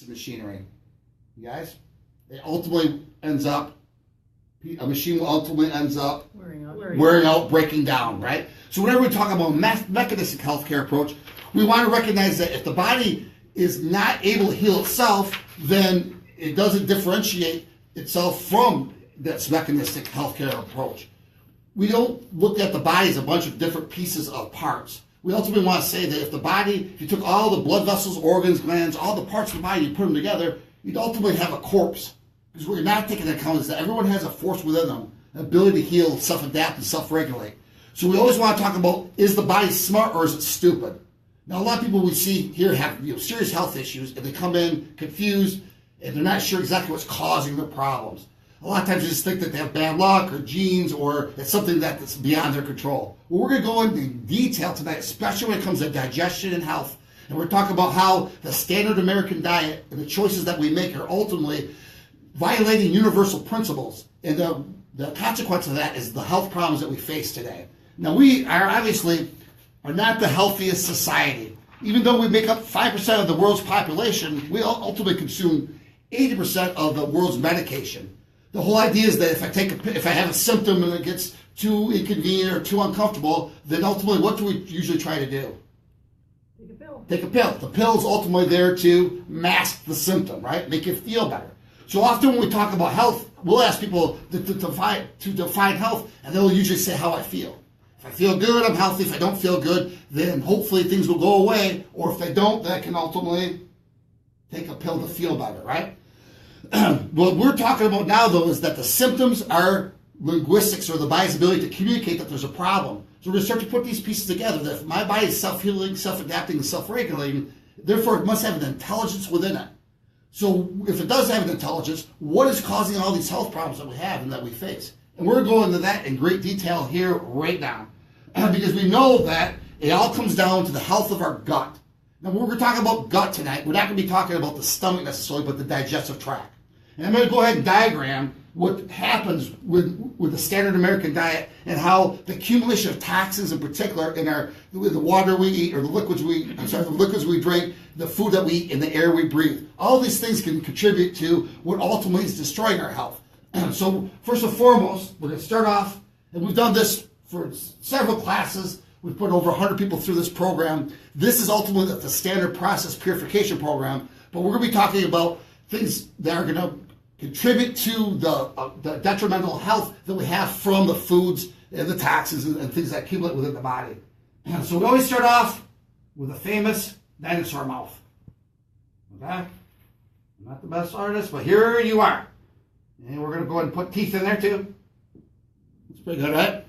machinery. You guys? It ultimately ends up, a machine ultimately ends up wearing out, breaking down, right? So whenever we talk about mechanistic healthcare approach, we want to recognize that if the body is not able to heal itself, then it doesn't differentiate itself from this mechanistic healthcare approach. We don't look at the body as a bunch of different pieces of parts. We ultimately want to say that if the body, if you took all the blood vessels, organs, glands, all the parts of the body, you put them together, you'd ultimately have a corpse. Because what you're not taking into account is that everyone has a force within them, an ability to heal, self-adapt, and self-regulate. So we always want to talk about, is the body smart or is it stupid? Now, a lot of people we see here have serious health issues, and they come in confused, and they're not sure exactly what's causing their problems. A lot of times they just think that they have bad luck or genes or it's something that's beyond their control. Well, we're going to go into detail tonight, especially when it comes to digestion and health. And we're talking about how the standard American diet and the choices that we make are ultimately violating universal principles. And the consequence of that is the health problems that we face today. Now, we are obviously not the healthiest society. Even though we make up 5% of the world's population, we ultimately consume 80% of the world's medication. The whole idea is that if I have a symptom and it gets too inconvenient or too uncomfortable, then ultimately what do we usually try to do? Take a pill. Take a pill. The pill is ultimately there to mask the symptom, right? Make you feel better. So often when we talk about health, we'll ask people to define health, and they'll usually say how I feel. If I feel good, I'm healthy. If I don't feel good, then hopefully things will go away. Or if they don't, then I can ultimately take a pill to feel better, right? What we're talking about now, though, is that the symptoms are linguistics, or the body's ability to communicate that there's a problem. So we're going to start to put these pieces together, that if my body is self-healing, self-adapting, and self-regulating, therefore it must have an intelligence within it. So if it does have an intelligence, what is causing all these health problems that we have and that we face? And we're going into that in great detail here right now. Because we know that it all comes down to the health of our gut. Now, when we're talking about gut tonight, we're not going to be talking about the stomach necessarily, but the digestive tract. And I'm going to go ahead and diagram what happens with the standard American diet and how the accumulation of toxins in particular in the water we eat, or the liquids we drink, the food that we eat, and the air we breathe. All these things can contribute to what ultimately is destroying our health. So first and foremost, we're going to start off, and we've done this for several classes. We've put over 100 people through this program. This is ultimately the Standard Process Purification Program, but we're going to be talking about things that are going to contribute to the detrimental health that we have from the foods and the toxins and things that accumulate within the body. And so we always start off with a famous dinosaur mouth. Okay? I'm not the best artist, but here you are. And we're going to go ahead and put teeth in there too. That's pretty good, right?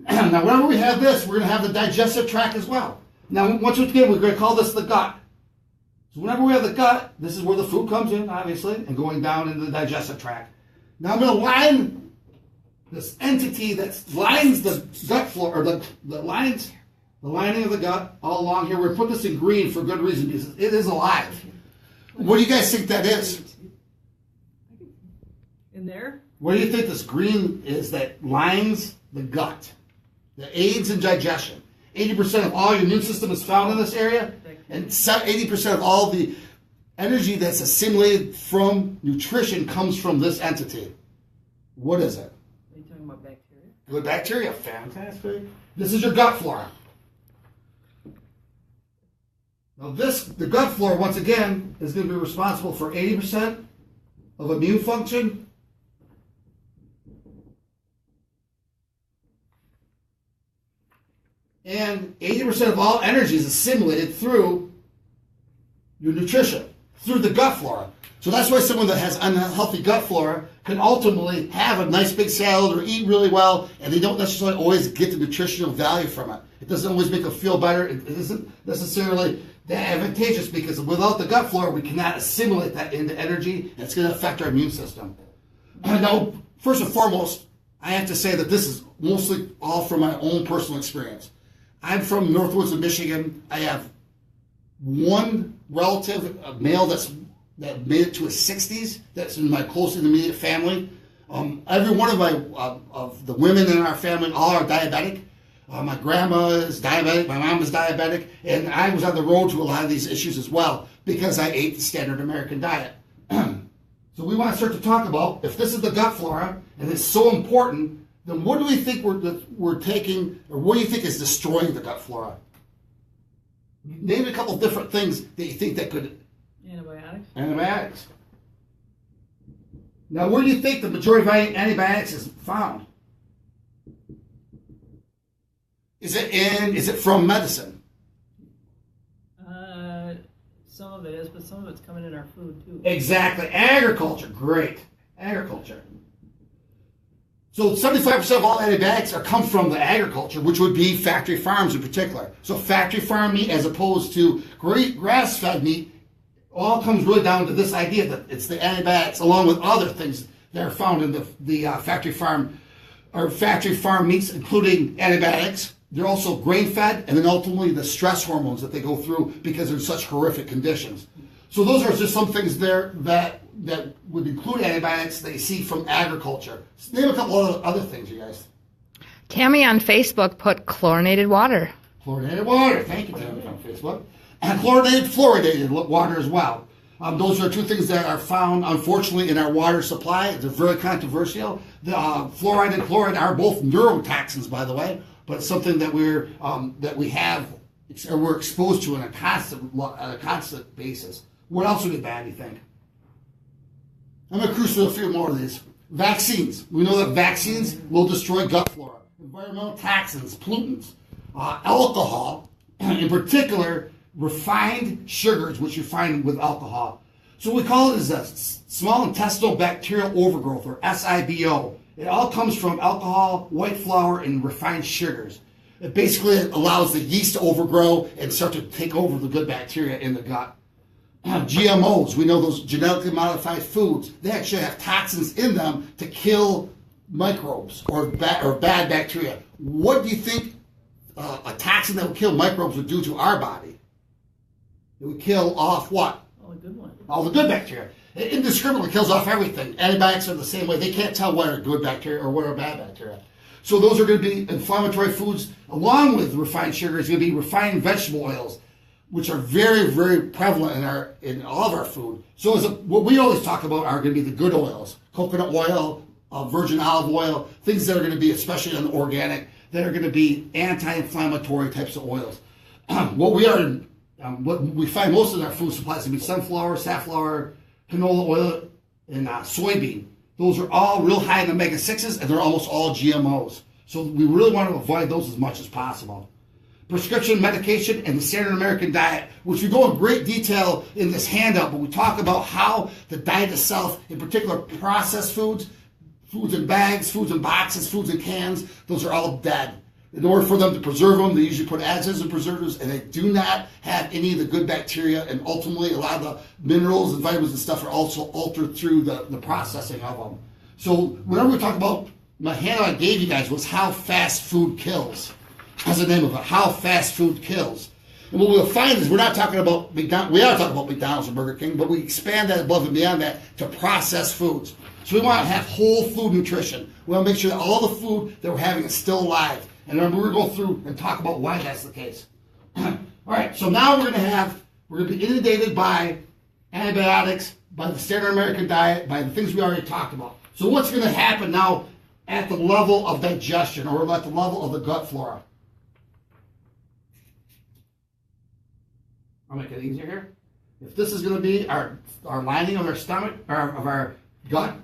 Now, whenever we have this, we're going to have the digestive tract as well. Now, once again, we're going to call this the gut. So whenever we have the gut, this is where the food comes in, obviously, and going down into the digestive tract. Now, I'm going to line this entity that lines the gut floor, or the lining of the gut all along here. We're putting this in green for good reason, because it is alive. What do you guys think that is? In there? What do you think this green is that lines the gut, that aids in digestion? 80% of all your immune system is found in this area, and 80% of all the energy that's assimilated from nutrition comes from this entity. What is it? Are you talking about bacteria? Good bacteria, fantastic. This is your gut flora. Now the gut flora, once again, is going to be responsible for 80% of immune function, and 80% of all energy is assimilated through your nutrition, through the gut flora. So that's why someone that has unhealthy gut flora can ultimately have a nice big salad or eat really well, and they don't necessarily always get the nutritional value from it. It doesn't always make them feel better. It isn't necessarily that advantageous, because without the gut flora, we cannot assimilate that into energy, and it's going to affect our immune system. Now, first and foremost, I have to say that this is mostly all from my own personal experience. I'm from Northwoods of Michigan. I have one relative, a male that made it to his 60s. That's in my close and immediate family. Every one of the women in our family all are diabetic. My grandma is diabetic. My mom is diabetic, and I was on the road to a lot of these issues as well. because I ate the standard American diet. So we want to start to talk about, if this is the gut flora, and it's so important, then what do we think we're taking, or what do you think is destroying the gut flora? Name a couple of different things that you think that could... Antibiotics. Antibiotics. Now, where do you think the majority of antibiotics is found? Is it from medicine? Some of it is, but some of it's coming in our food too. Exactly. Agriculture. Great. Agriculture. So 75% of all antibiotics come from the agriculture, which would be factory farms in particular. So factory farm meat as opposed to grass-fed meat all comes really down to this idea that it's the antibiotics along with other things that are found in the factory farm meats, including antibiotics. They're also grain-fed, and then ultimately the stress hormones that they go through because they're in such horrific conditions. So those are just some things there that would include antibiotics that you see from agriculture. Name a couple of other things, you guys. Tammy on Facebook put chlorinated water. Chlorinated water. Thank you, Tammy, on Facebook. And fluoridated water as well. Those are two things that are found, unfortunately, in our water supply. They're very controversial. The fluoride and chloride are both neurotoxins, by the way. But it's something that we're exposed to on a constant basis. What else would be bad, you think? I'm going to cruise through a few more of these. Vaccines. We know that vaccines will destroy gut flora. Environmental toxins, pollutants, alcohol, in particular, refined sugars, which you find with alcohol. So we call it as a small intestinal bacterial overgrowth, or SIBO. It all comes from alcohol, white flour, and refined sugars. It basically allows the yeast to overgrow and start to take over the good bacteria in the gut. GMOs, we know those genetically modified foods, they actually have toxins in them to kill microbes or bad bacteria. What do you think a toxin that would kill microbes would do to our body? It would kill off what? All the good ones. All the good bacteria. It indiscriminately kills off everything. Antibiotics are the same way. They can't tell what are good bacteria or what are bad bacteria. So those are going to be inflammatory foods, along with refined sugars. Going to be refined vegetable oils, which are very, very prevalent in all of our food. So what we always talk about are going to be the good oils: coconut oil, virgin olive oil, things that are going to be, especially on the organic, that are going to be anti-inflammatory types of oils. What we find most in our food supplies to be sunflower, safflower, canola oil, and soybean. Those are all real high in omega-6s, and they're almost all GMOs. So we really want to avoid those as much as possible. Prescription medication and the standard American diet, which we go in great detail in this handout, but we talk about how the diet itself, in particular processed foods, foods in bags, foods in boxes, foods in cans, those are all dead. In order for them to preserve them, they usually put additives and preservatives, and they do not have any of the good bacteria, and ultimately a lot of the minerals and vitamins and stuff are also altered through the processing of them. So whenever we talk about, my handout I gave you guys was how fast food kills. That's the name of it, how fast food kills. And what we'll find is we're not talking about McDonald's, we are talking about McDonald's and Burger King, but we expand that above and beyond that to processed foods. So we want to have whole food nutrition. We want to make sure that all the food that we're having is still alive. And remember, we're going to go through and talk about why that's the case. All right, so now we're going to be inundated by antibiotics, by the standard American diet, by the things we already talked about. So what's going to happen now at the level of digestion, or at the level of the gut flora? I'll make it easier here. If this is going to be our lining of our stomach, or of our gut,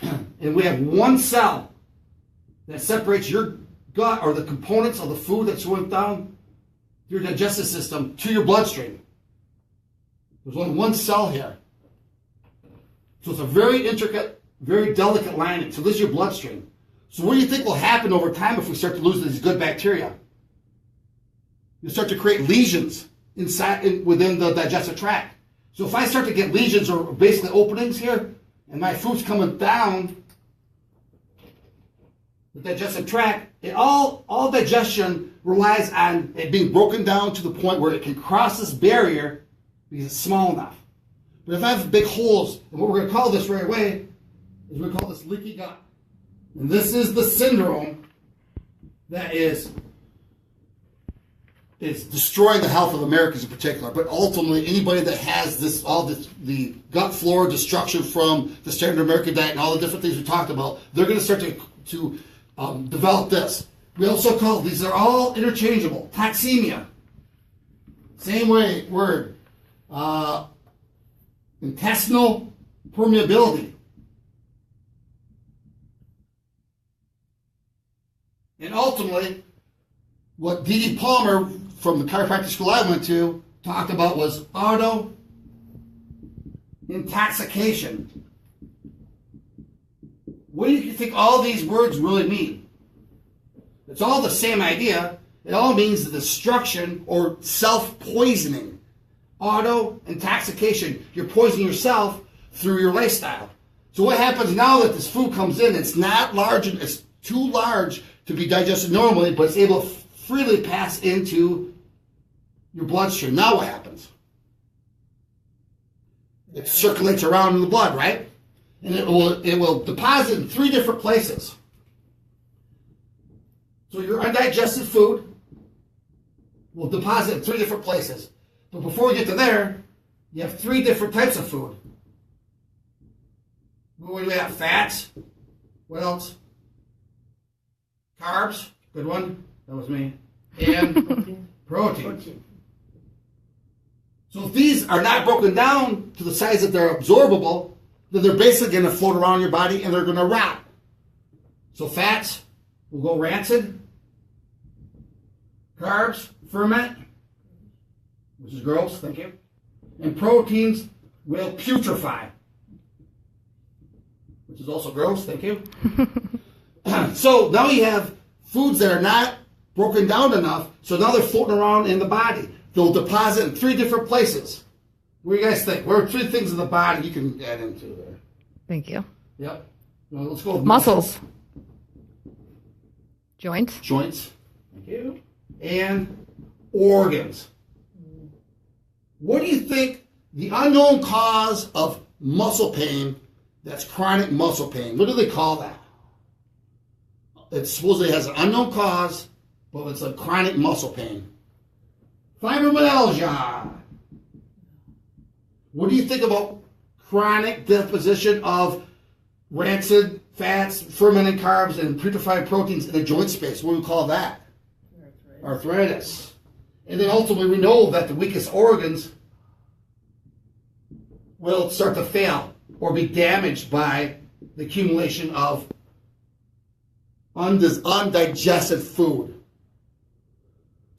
and we have one cell that separates your gut or the components of the food that's going down your digestive system to your bloodstream. There's only one cell here. So it's a very intricate, very delicate lining. So this is your bloodstream. So what do you think will happen over time if we start to lose these good bacteria? You start to create lesions within the digestive tract. So if I start to get lesions, or basically openings here, and my food's coming down the digestive tract, all digestion relies on it being broken down to the point where it can cross this barrier because it's small enough. But if I have big holes, and what we're going to call this right away is we're going to call this leaky gut. And this is the syndrome that is is destroying the health of Americans in particular, but ultimately anybody that has the gut flora destruction from the standard American diet and all the different things we talked about, they're going to start to develop this. We also call these are all interchangeable. Toxemia, same word. Intestinal permeability, and ultimately, what D.D. Palmer from the chiropractic school I went to talked about was auto intoxication. What do you think all these words really mean? It's all the same idea. It all means the destruction or self-poisoning. Auto intoxication. You're poisoning yourself through your lifestyle. So what happens now that this food comes in, it's not large, it's too large to be digested normally, but it's able to freely pass into your bloodstream. Now what happens? It circulates around in the blood, right? And it will deposit in 3 different places. So your undigested food will deposit in 3 different places. But before we get to there, you have 3 different types of food. What do we have? Fats. What else? Carbs. Good one. That was me. And protein. So if these are not broken down to the size that they're absorbable, then they're basically going to float around your body and they're going to rot. So fats will go rancid. Carbs ferment, which is gross, thank you. And proteins will putrefy, which is also gross, thank you. So now you have foods that are not broken down enough, so now they're floating around in the body. They'll deposit in 3 different places. What do you guys think? What are 3 things in the body you can add into there? Thank you. Yep. Well, let's go with Muscles. Joints. Joints. Thank you. And organs. What do you think the unknown cause of muscle pain, that's chronic muscle pain, what do they call that? It supposedly has an unknown cause, but it's a chronic muscle pain. Fibromyalgia. What do you think about chronic deposition of rancid fats, fermented carbs, and putrefied proteins in the joint space? What do we call that? Arthritis. And then ultimately we know that the weakest organs will start to fail or be damaged by the accumulation of undigested food.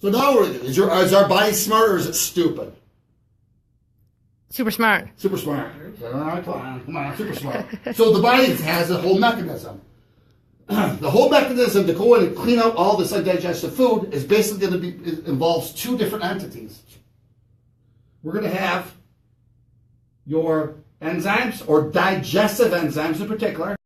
So now what is our body smart or is it stupid? Super smart. Super smart. Come on, super smart. So the body has a whole mechanism. The whole mechanism to go in and clean out all this undigested food is basically going to be involves 2 different entities. We're going to have your enzymes, or digestive enzymes in particular,